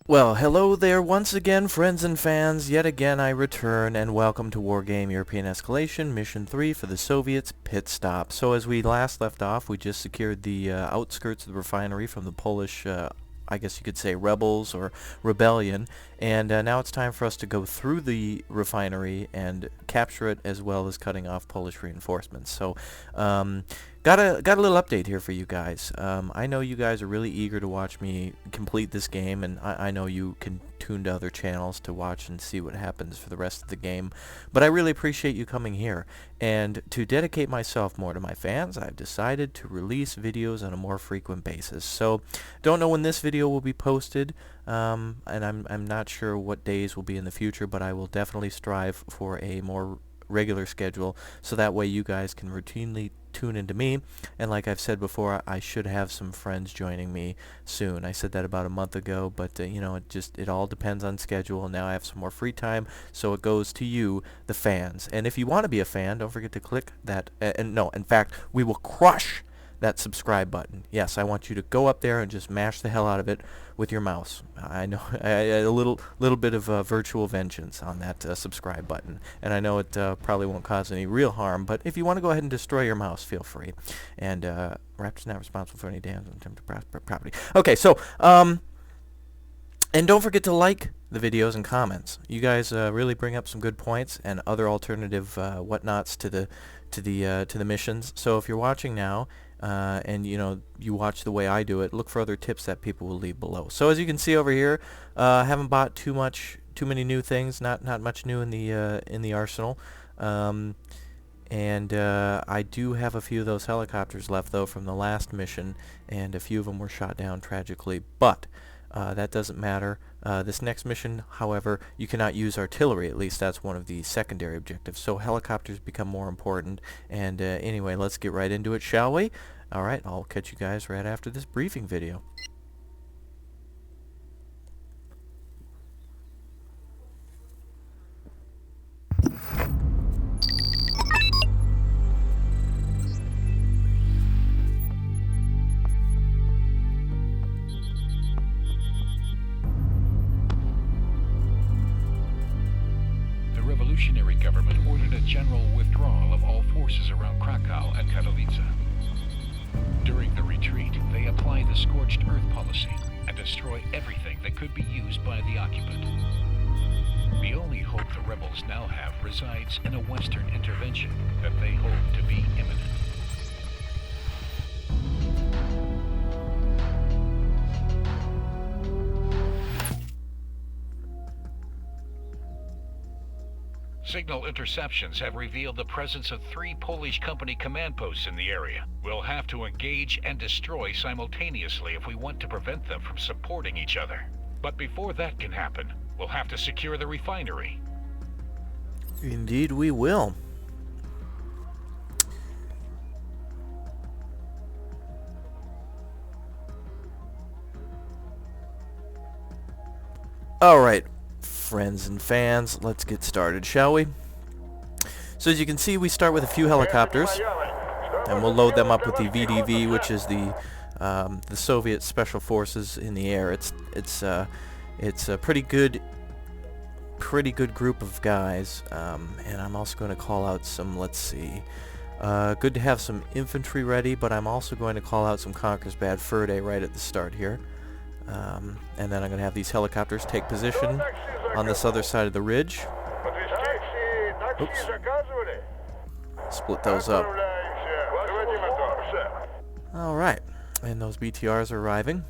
Well, hello there once again, friends and fans. Yet again I return, and welcome to Wargame European Escalation, Mission 3 for the Soviets Pit Stop. So as we last left off, we just secured the outskirts of the refinery from the Polish, I guess you could say, rebels or rebellion. And now it's time for us to go through the refinery and capture it, as well as cutting off Polish reinforcements. So, got a little update here for you guys. I know you guys are really eager to watch me complete this game, and I know you can tune to other channels to watch and see what happens for the rest of the game. But I really appreciate you coming here. And to dedicate myself more to my fans, I've decided to release videos on a more frequent basis. So, don't know when this video will be posted, and I'm not sure what days will be in the future, but I will definitely strive for a more regular schedule, so that way you guys can routinely tune into me. And like I've said before, I should have some friends joining me soon. I said that about a month ago, but you know, it all depends on schedule. Now I have some more free time, so it goes to you, the fans. And if you want to be a fan, don't forget to click that, and no, in fact, we will crush that subscribe button. Yes, I want you to go up there and just mash the hell out of it with your mouse. I know a little bit of virtual vengeance on that subscribe button, and I know it probably won't cause any real harm, but if you want to go ahead and destroy your mouse, feel free. And Raptor's not responsible for any damage on temporary property. Okay, so and don't forget to like the videos and comments. You guys really bring up some good points and other alternative whatnots to the missions. So if you're watching now, and you know, you watch the way I do it, look for other tips that people will leave below. So as you can see over here, haven't bought too many new things, not much new in the arsenal. And I do have a few of those helicopters left though from the last mission, and a few of them were shot down tragically, but that doesn't matter. This next mission, however, you cannot use artillery. At least that's one of the secondary objectives. So helicopters become more important. And anyway, let's get right into it, shall we? Alright, I'll catch you guys right after this briefing video. Revolutionary government ordered a general withdrawal of all forces around Krakow and Katowice. During the retreat, they apply the scorched earth policy and destroy everything that could be used by the occupant. The only hope the rebels now have resides in a Western intervention that they hope to be imminent. Signal interceptions have revealed the presence of 3 Polish company command posts in the area. We'll have to engage and destroy simultaneously if we want to prevent them from supporting each other. But before that can happen, we'll have to secure the refinery. Indeed we will. Alright, friends and fans, let's get started, shall we? So as you can see, we start with a few helicopters, and we'll load them up with the VDV, which is the Soviet Special Forces in the air. It's a pretty good group of guys, and I'm also going to call out some. Let's see. Good to have some infantry ready, but I'm also going to call out some Conquer's Bad Fur Day right at the start here. And then I'm going to have these helicopters take position on this other side of the ridge. Oops. Split those up. Alright, and those BTRs are arriving.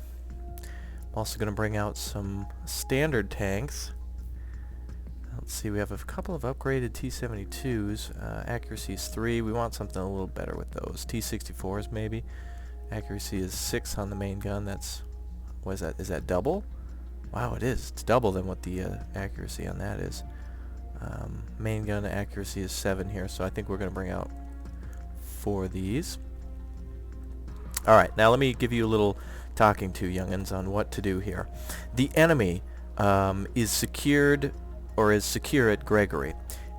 I'm also going to bring out some standard tanks. Let's see, we have a couple of upgraded T-72s. Accuracy is 3. We want something a little better with those. T-64s maybe. Accuracy is 6 on the main gun. That's... what is that? Is that double? Wow, it is. It's double than what the accuracy on that is. Main gun accuracy is 7 here, so I think we're going to bring out 4 of these. Alright, now let me give you a little talking to, young'uns, on what to do here. The enemy is secured, or is secure at Gregory.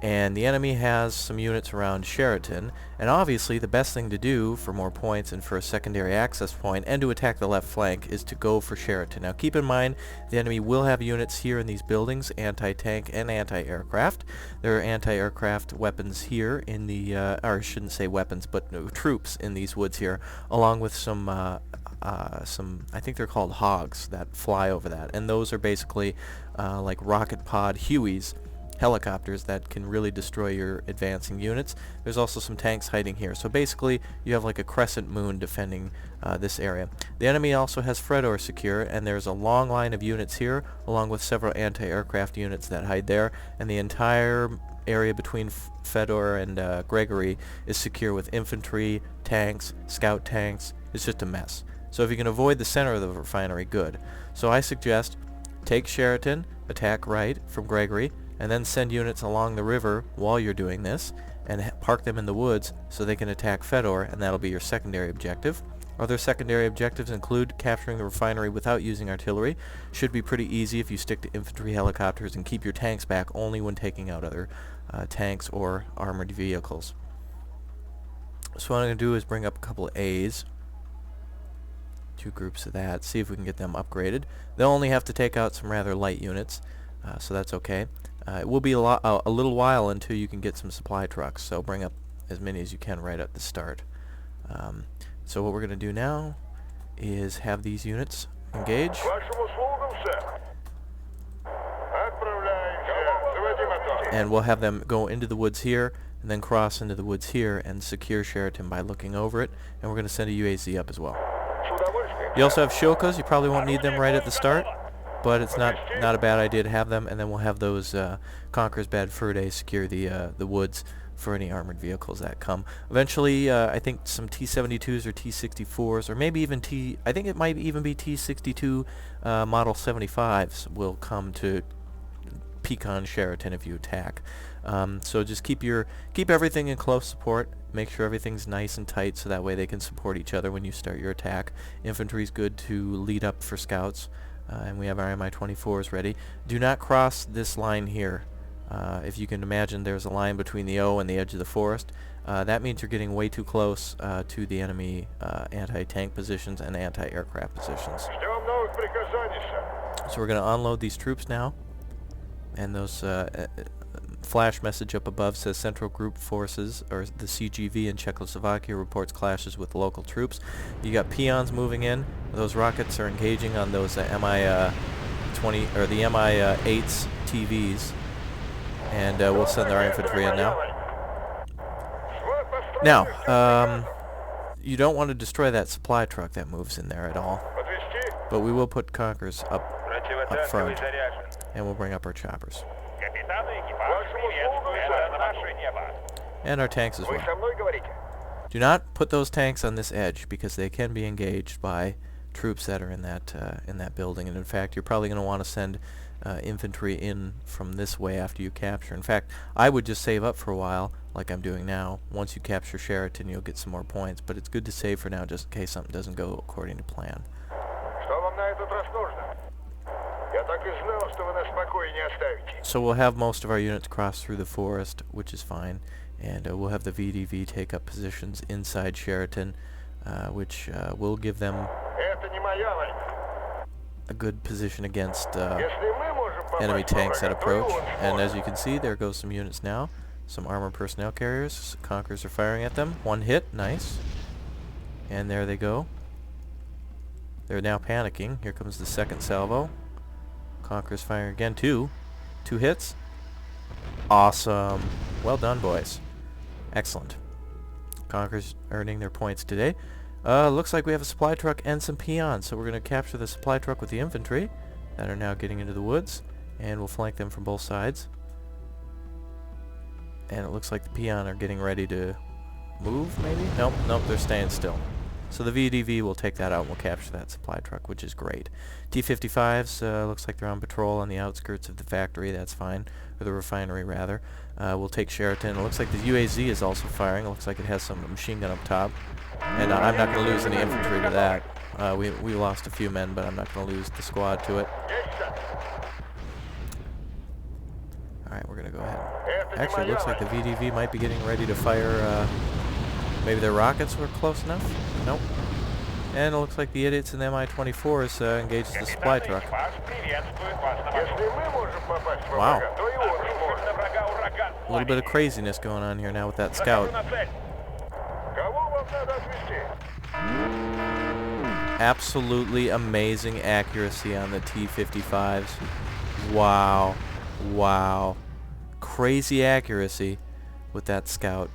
and the enemy has some units around Sheraton, and obviously the best thing to do for more points and for a secondary access point and to attack the left flank is to go for Sheraton. Now keep in mind the enemy will have units here in these buildings, anti-tank and anti-aircraft. There are anti-aircraft weapons here in the, or I shouldn't say weapons, but no, troops in these woods here, along with some, I think they're called hogs that fly over that, and those are basically like rocket pod Hueys, helicopters that can really destroy your advancing units. There's also some tanks hiding here. So basically you have like a crescent moon defending this area. The enemy also has Fedor secure, and there's a long line of units here along with several anti-aircraft units that hide there, and the entire area between Fedor and Gregory is secure with infantry, tanks, scout tanks. It's just a mess. So if you can avoid the center of the refinery, good. So I suggest take Sheraton, attack right from Gregory, and then send units along the river while you're doing this, and park them in the woods so they can attack Fedor, and that'll be your secondary objective. Other secondary objectives include capturing the refinery without using artillery. Should be pretty easy if you stick to infantry helicopters and keep your tanks back only when taking out other tanks or armored vehicles. So what I'm going to do is bring up a couple of A's. 2 groups of that, see if we can get them upgraded. They'll only have to take out some rather light units, so that's okay. It will be a little while until you can get some supply trucks, so bring up as many as you can right at the start. So what we're going to do now is have these units engage. And we'll have them go into the woods here, and then cross into the woods here and secure Sheraton by looking over it, and we're going to send a UAZ up as well. You also have Shilkas. You probably won't need them right at the start, but it's not a bad idea to have them, and then we'll have those Conqueror's Bad Fur Day secure the woods for any armored vehicles that come. Eventually, I think some T-72s or T-64s, or maybe even I think it might even be T-62 Model 75s will come to pecan Sheraton if you attack. So just keep everything in close support. Make sure everything's nice and tight so that way they can support each other when you start your attack. Infantry's good to lead up for scouts. And we have our Mi-24s ready. Do not cross this line here. If you can imagine, there's a line between the O and the edge of the forest. That means you're getting way too close to the enemy anti-tank positions and anti-aircraft positions. So we're going to unload these troops now. And those flash message up above says Central Group Forces, or the CGV in Czechoslovakia, reports clashes with local troops. You got peons moving in. Those rockets are engaging on those Mi-20 or the Mi-8s TVs, and we'll send our infantry in now. Now, you don't want to destroy that supply truck that moves in there at all, but we will put Conquerors up front, and we'll bring up our choppers. And our tanks as well. Do not put those tanks on this edge because they can be engaged by troops that are in that building. And in fact, you're probably going to want to send infantry in from this way after you capture. In fact, I would just save up for a while, like I'm doing now. Once you capture Sheraton, you'll get some more points. But it's good to save for now just in case something doesn't go according to plan. So we'll have most of our units cross through the forest, which is fine, and we'll have the VDV take up positions inside Sheraton, which will give them a good position against enemy tanks that approach. And as you can see, there goes some units now, some armored personnel carriers. Conquerors are firing at them. One hit, nice, and there they go. They're now panicking. Here comes the second salvo. Conquerors firing again. Two hits. Awesome. Well done, boys. Excellent. Conquerors earning their points today. Looks like we have a supply truck and some peons, so we're going to capture the supply truck with the infantry that are now getting into the woods, and we'll flank them from both sides. And it looks like the peon are getting ready to move, maybe? Nope, they're staying still. So the VDV will take that out and we'll capture that supply truck, which is great. T-55s, looks like they're on patrol on the outskirts of the factory. That's fine. Or the refinery, rather. We'll take Sheraton. It looks like the UAZ is also firing. It looks like it has some machine gun up top. And I'm not going to lose any infantry to that. We lost a few men, but I'm not going to lose the squad to it. Alright, we're gonna go ahead. Actually, it looks like the VDV might be getting ready to fire, maybe their rockets were close enough? Nope. And it looks like the idiots in the Mi-24s engages the supply truck. Wow. A little bit of craziness going on here now with that scout. Absolutely amazing accuracy on the T-55s. Wow. Wow. Crazy accuracy with that scout.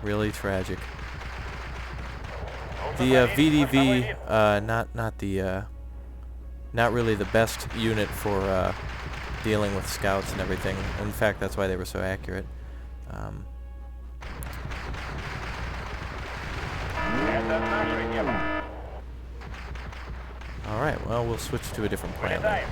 Really tragic. The VDV, not really the best unit for dealing with scouts and everything. In fact, that's why they were so accurate. Alright, well, we'll switch to a different plan then.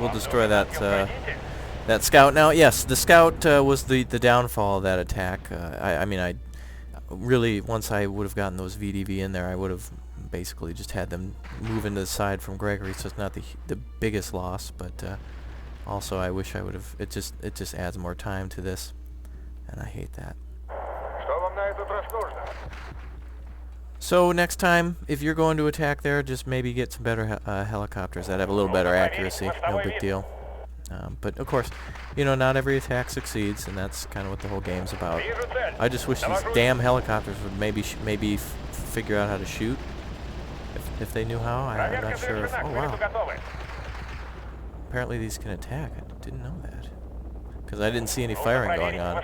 We'll destroy that scout. Now, yes, the scout was the downfall of that attack. I mean, I really, once I would have gotten those VDV in there, I would have basically just had them move into the side from Gregory, so it's not the biggest loss, but also I wish I would have. It just adds more time to this, and I hate that. So next time, if you're going to attack there, just maybe get some better helicopters that have a little better accuracy. No big deal. But of course, you know, not every attack succeeds, and that's kind of what the whole game's about. I just wish these damn helicopters would maybe figure out how to shoot. If they knew how, I'm not sure if... Oh, wow. Apparently these can attack. I didn't know that. Because I didn't see any firing going on.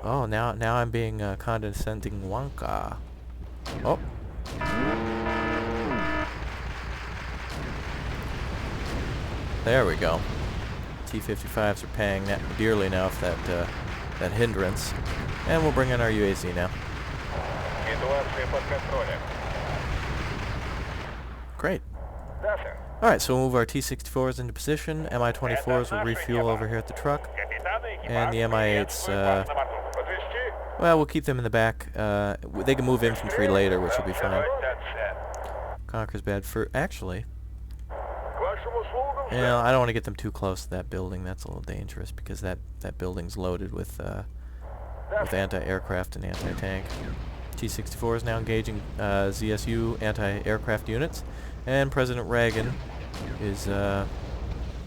Oh, now I'm being condescending Wonka. Oh. There we go. T-55s are paying dearly now for that hindrance. And we'll bring in our UAZ now. Great. Alright, so we'll move our T-64s into position. Mi-24s will refuel over here at the truck. And the Mi-8s, well, we'll keep them in the back. They can move infantry later, which will be fine. Conquer's bad for... Actually... Yeah, I don't want to get them too close to that building. That's a little dangerous, because that building's loaded with anti-aircraft and anti-tank. T-64 is now engaging ZSU anti-aircraft units. And President Reagan is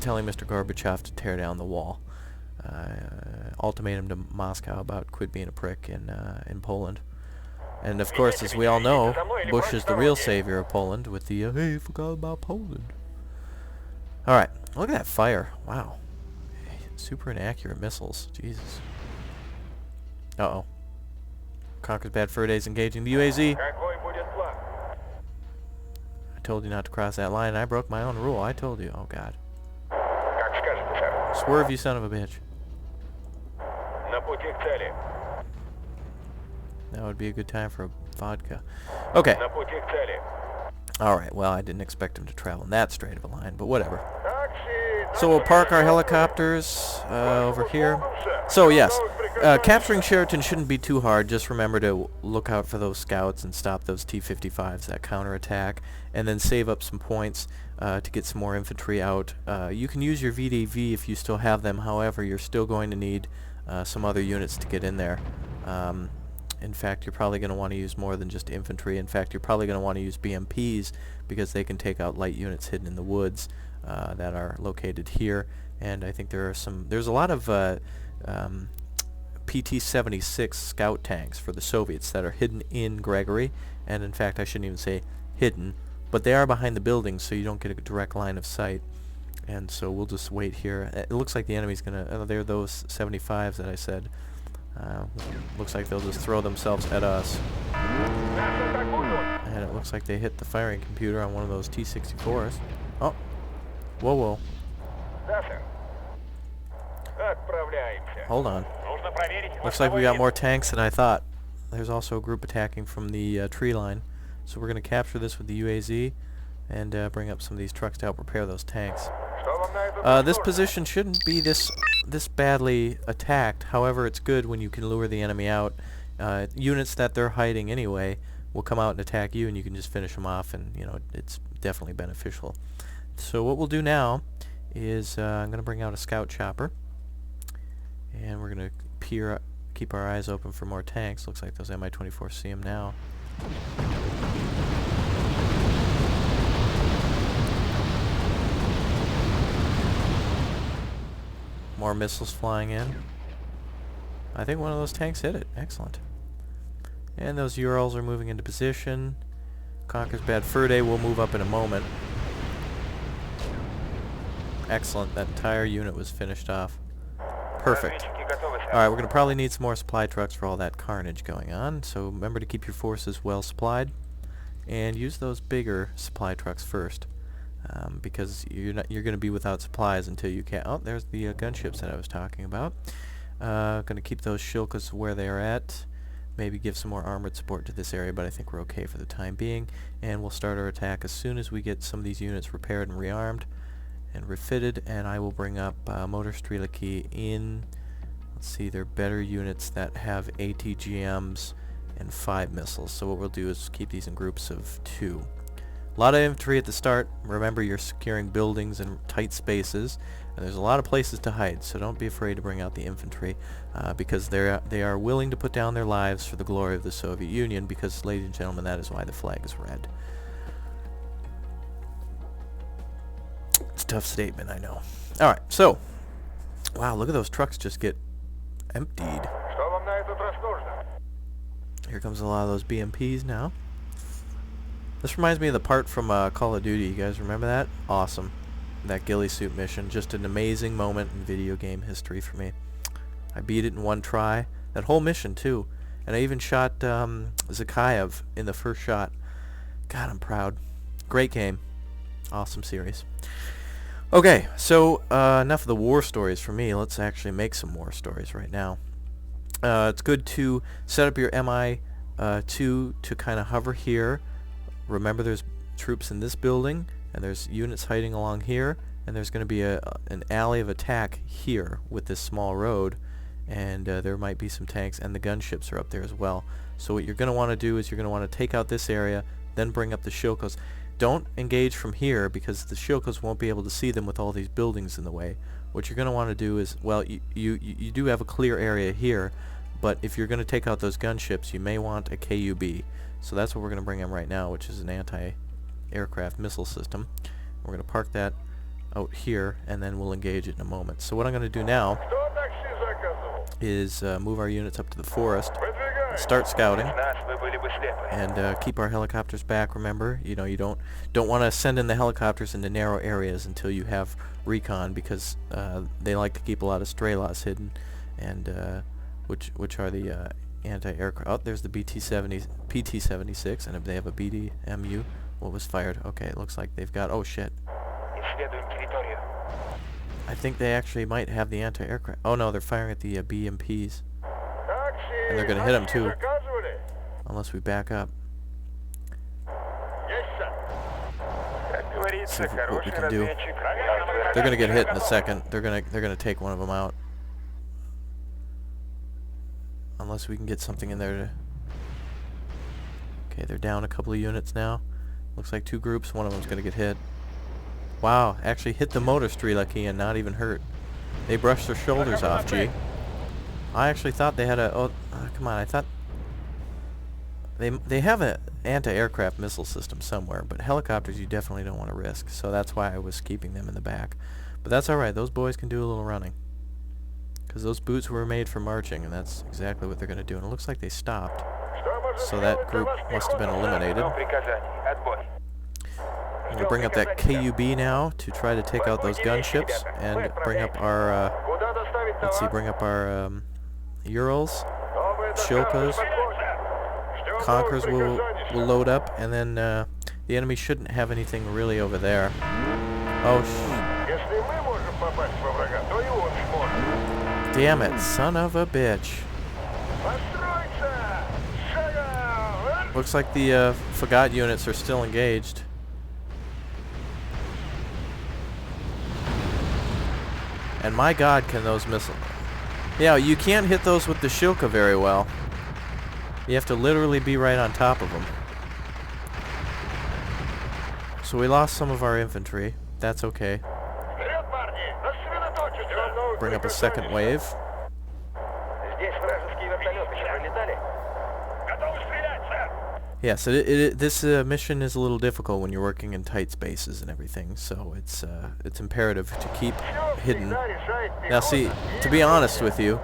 telling Mr. Gorbachev to tear down the wall. Ultimatum to Moscow about quit being a prick in Poland. And of course, as we all know, Bush is the real savior of Poland with the hey, you forgot about Poland. Alright, look at that fire. Wow. Super inaccurate missiles. Jesus. Uh-oh. Conquer's bad fur days engaging the UAZ. I told you not to cross that line. I broke my own rule. I told you. Oh, God. Swerve, you son of a bitch. That would be a good time for a vodka. Okay. Alright, well, I didn't expect him to travel in that straight of a line, but whatever. So we'll park our helicopters over here. So, yes, capturing Sheraton shouldn't be too hard. Just remember to look out for those scouts and stop those T-55s, that counterattack, and then save up some points to get some more infantry out. You can use your VDV if you still have them. However, you're still going to need some other units to get in there. In fact, you're probably going to want to use more than just infantry. In fact, you're probably going to want to use BMPs because they can take out light units hidden in the woods that are located here. And I think there's a lot of PT-76 scout tanks for the Soviets that are hidden in Gregory. And in fact, I shouldn't even say hidden, but they are behind the buildings, so you don't get a direct line of sight. And so we'll just wait here. It looks like the enemy's going to... they're those 75s that I said. Looks like they'll just throw themselves at us. And it looks like they hit the firing computer on one of those T-64s. Oh. Whoa, whoa. Hold on. Looks like we got more tanks than I thought. There's also a group attacking from the tree line. So we're going to capture this with the UAZ and bring up some of these trucks to help repair those tanks. This position shouldn't be this badly attacked. However, it's good when you can lure the enemy out. Units that they're hiding anyway will come out and attack you, and you can just finish them off, and you know it's definitely beneficial. So what we'll do now is I'm going to bring out a scout chopper, and we're going to keep our eyes open for more tanks. Looks like those Mi-24 see them now. More missiles flying in. I think one of those tanks hit it. Excellent. And those Urals are moving into position. Conquer's Bad Fur Day will move up in a moment. Excellent. That entire unit was finished off. Perfect. Alright, we're going to probably need some more supply trucks for all that carnage going on. So remember to keep your forces well supplied. And use those bigger supply trucks first. Because you're going to be without supplies until you can. Oh, there's the gunships that I was talking about. Going to keep those Shilkas where they are at. Maybe give some more armored support to this area, but I think we're okay for the time being. And we'll start our attack as soon as we get some of these units repaired and rearmed and refitted. And I will bring up Motor Strelaki in. Let's see, they're better units that have ATGMs and 5 missiles. So what we'll do is keep these in groups of 2. A lot of infantry at the start. Remember, you're securing buildings and tight spaces, and there's a lot of places to hide, so don't be afraid to bring out the infantry, because they are willing to put down their lives for the glory of the Soviet Union, because, ladies and gentlemen, that is why the flag is red. It's a tough statement, I know. Alright, so, wow, look at those trucks just get emptied. Here comes a lot of those BMPs now. This reminds me of the part from Call of Duty. You guys remember that? Awesome. That ghillie suit mission. Just an amazing moment in video game history for me. I beat it in one try. That whole mission, too. And I even shot Zakhaev in the first shot. God, I'm proud. Great game. Awesome series. Okay, so enough of the war stories for me. Let's actually make some war stories right now. It's good to set up your Mi-2 to kind of hover here. Remember, there's troops in this building, and there's units hiding along here, and there's going to be an alley of attack here with this small road, and there might be some tanks, and the gunships are up there as well. So what you're going to want to do is you're going to want to take out this area, then bring up the Shilkos. Don't engage from here, because the Shilkos won't be able to see them with all these buildings in the way. What you're going to want to do is, well, you do have a clear area here, but if you're going to take out those gunships, you may want a KUB. So that's what we're going to bring in right now, which is an anti-aircraft missile system. We're going to park that out here, and then we'll engage it in a moment. So what I'm going to do now is move our units up to the forest, start scouting, and keep our helicopters back. Remember, you know, you don't want to send in the helicopters into narrow areas until you have recon, because they like to keep a lot of stray lots hidden, and which are the anti-aircraft. Oh, there's the PT-76, and if they have a BDMU, what was fired? Okay, it looks like they've got, oh shit. I think they actually might have the anti-aircraft. Oh no, they're firing at the BMPs. And they're going to hit them too, unless we back up. Let's see what we can do. They're going to get hit in a second. They're going to take one of them out. Unless we can get something in there to... Okay, they're down a couple of units now. Looks like 2 groups. One of them's going to get hit. Wow, actually hit the motor Strelaki and not even hurt. They brushed their shoulders off, gee. I actually thought they had a... Oh, come on, I thought... They have an anti-aircraft missile system somewhere, but helicopters you definitely don't want to risk, so that's why I was keeping them in the back. But that's alright, those boys can do a little running. Because those boots were made for marching, and that's exactly what they're going to do. And it looks like they stopped. So that group must have been eliminated. I'm going to bring up that KUB now to try to take out those gunships and bring up our, let's see, bring up our Urals, Shilkas, Conquerors will load up, and then the enemy shouldn't have anything really over there. Oh, damn it, son of a bitch. Looks like the F.A.Q units are still engaged. And my god, can those missiles... Yeah, you can't hit those with the Shilka very well. You have to literally be right on top of them. So we lost some of our infantry. That's okay. Bring up a second wave. Yes, this mission is a little difficult when you're working in tight spaces and everything, so it's imperative to keep hidden. Now see, to be honest with you,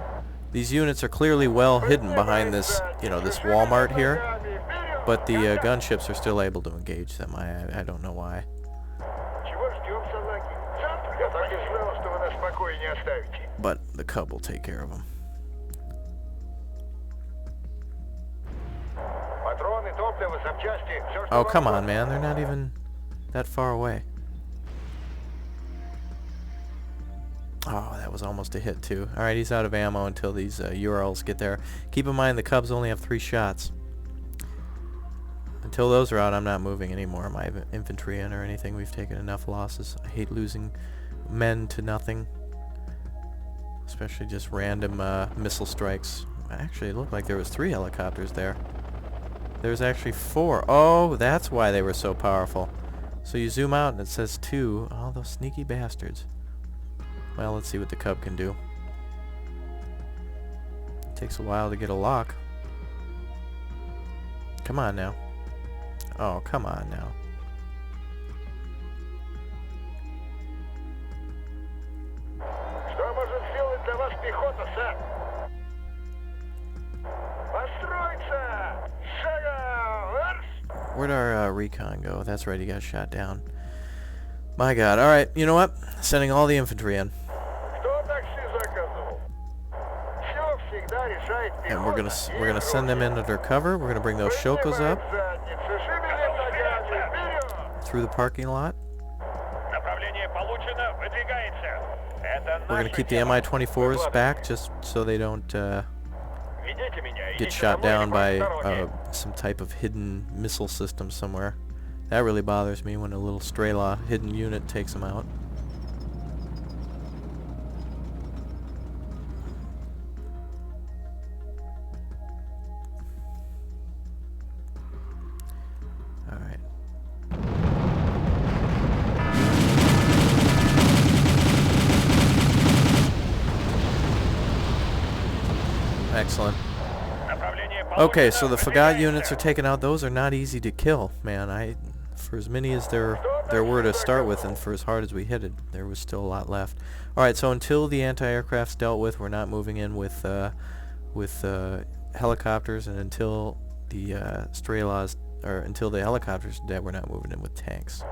these units are clearly well hidden behind this, this Walmart here, but the gunships are still able to engage them. I don't know why. But the Cub will take care of them. Oh, come on, man. They're not even that far away. Oh, that was almost a hit, too. Alright, he's out of ammo until these URLs get there. Keep in mind, the Cubs only have 3 shots. Until those are out, I'm not moving any more of my infantry in or anything. We've taken enough losses. I hate losing men to nothing. Especially just random missile strikes. Actually, it looked like there was 3 helicopters there. There's actually 4. Oh, that's why they were so powerful. So you zoom out and it says 2. Oh, those sneaky bastards. Well, let's see what the Cub can do. It takes a while to get a lock. Come on now. Oh, come on now. Where'd our recon go? That's right, he got shot down. My god. Alright, you know what? Sending all the infantry in. And we're gonna send them in under cover. We're gonna bring those Shokos up through the parking lot. We're gonna keep the Mi-24s back just so they don't get shot down by some type of hidden missile system somewhere. That really bothers me when a little Strela hidden unit takes them out. Alright. Excellent. Okay, so the F.A.Q units are taken out. Those are not easy to kill, man. For as many as there were to start with, and for as hard as we hit it, there was still a lot left. All right, so until the anti-aircraft's dealt with, we're not moving in with helicopters, and until the Strelas, or until the helicopters are dead, we're not moving in with tanks.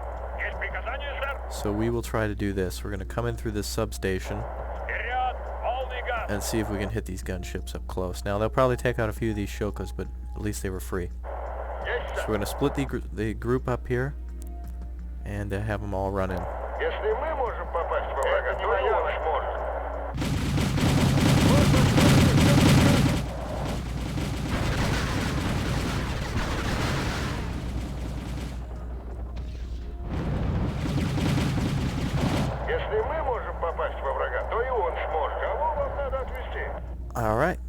So we will try to do this. We're going to come in through this substation and see if we can hit these gunships up close. Now, they'll probably take out a few of these Shokos, but at least they were free. So we're going to split the group up here and have them all run in. All right.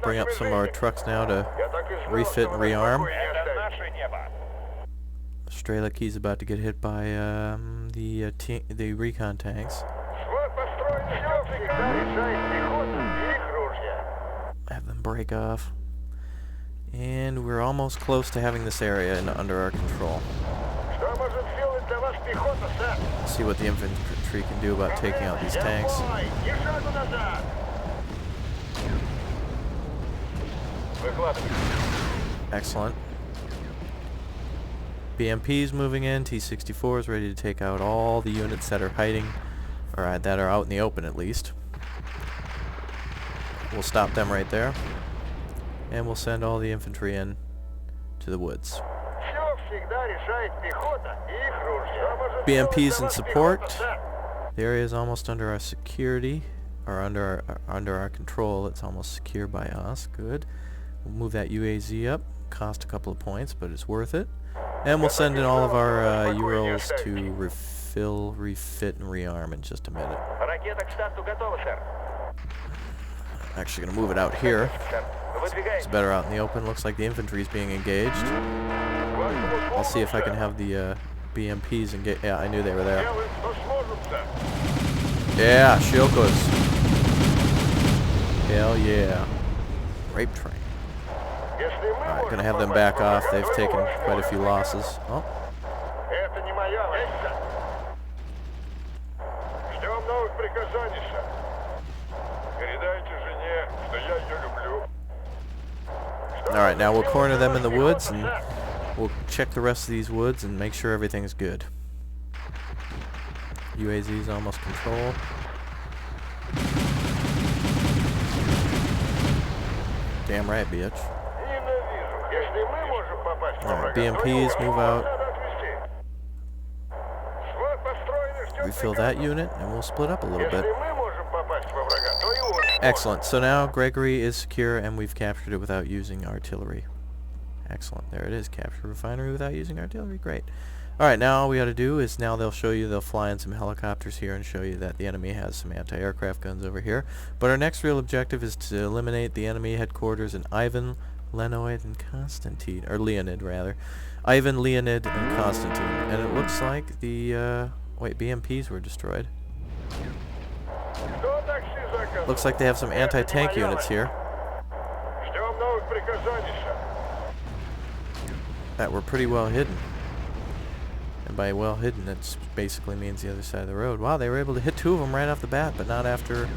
Bring up some of our trucks now to refit and rearm. Strelacky's about to get hit by the recon tanks. Have them break off. And we're almost close to having this area under our control. Let's see what the infantry can do about taking out these tanks. Excellent. BMP's moving in. T-64 is ready to take out all the units that are hiding, or that are out in the open at least. We'll stop them right there. And we'll send all the infantry in to the woods. BMP's in support. The area is almost under our security, or under our control. It's almost secure by us. Good. We'll move that UAZ up. Cost a couple of points, but it's worth it. And we'll send in all of our Urals to refill, refit, and rearm in just a minute. Actually gonna move it out here. It's better out in the open. Looks like the infantry's being engaged. I'll see if I can have the BMPs engage. Yeah, I knew they were there. Yeah, Shiokos. Hell yeah. Rape train. Alright, gonna have them back off. They've taken quite a few losses. Oh. Alright, now we'll corner them in the woods and we'll check the rest of these woods and make sure everything's good. UAZ's almost control. Damn right, bitch. Alright, BMPs, move out. Refill that unit, and we'll split up a little bit. Excellent. So now Gregory is secure, and we've captured it without using artillery. Excellent. There it is. Capture refinery without using artillery. Great. Alright, now all we got to do is now they'll fly in some helicopters here and show you that the enemy has some anti-aircraft guns over here. But our next real objective is to eliminate the enemy headquarters in Ivan, Leonid, and Constantine. Or Leonid, rather. Ivan, Leonid, and Constantine. And it looks like the, wait, BMPs were destroyed. Looks like they have some anti-tank units here that were pretty well hidden. And by well hidden, it basically means the other side of the road. Wow, they were able to hit 2 of them right off the bat, but not after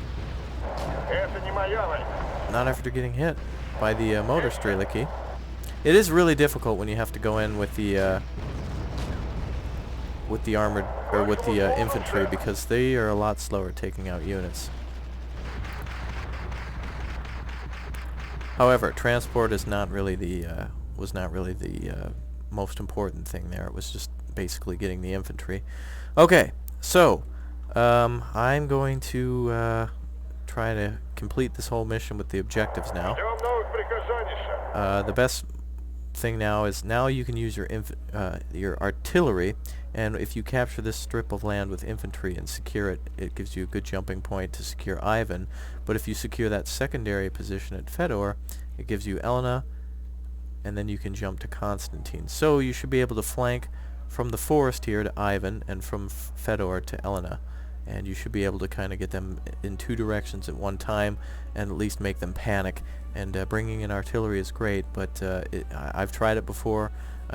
getting hit by the motor streliki. It is really difficult when you have to go in with the armored or with the infantry, because they are a lot slower taking out units. However, transport is not really the was not really the most important thing there. It was just basically getting the infantry. Okay, so I'm going to try to complete this whole mission with the objectives now. The best thing now is you can use your artillery, and if you capture this strip of land with infantry and secure it, it gives you a good jumping point to secure Ivan. But if you secure that secondary position at Fedor, it gives you Elena, and then you can jump to Constantine. So you should be able to flank from the forest here to Ivan and from Fedor to Elena, and you should be able to kind of get them in 2 directions at one time and at least make them panic. And bringing in artillery is great, but I've tried it before.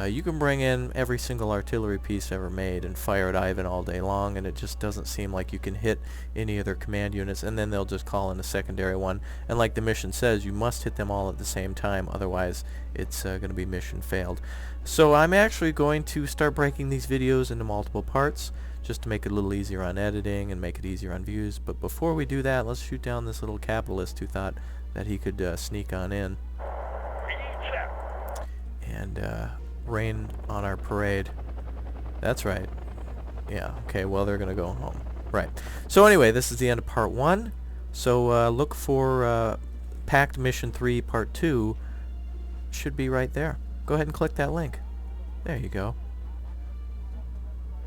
You can bring in every single artillery piece ever made and fire at Ivan all day long, and it just doesn't seem like you can hit any of their command units, and then they'll just call in a secondary one. And like the mission says, you must hit them all at the same time, otherwise it's going to be mission failed. So I'm actually going to start breaking these videos into multiple parts, just to make it a little easier on editing and make it easier on views. But before we do that, let's shoot down this little capitalist who thought that he could sneak on in and rain on our parade. That's right. Yeah, okay, well, they're gonna go home. Right. So anyway, this is the end of part 1. So look for PACT Mission 3 Part 2. Should be right there. Go ahead and click that link. There you go.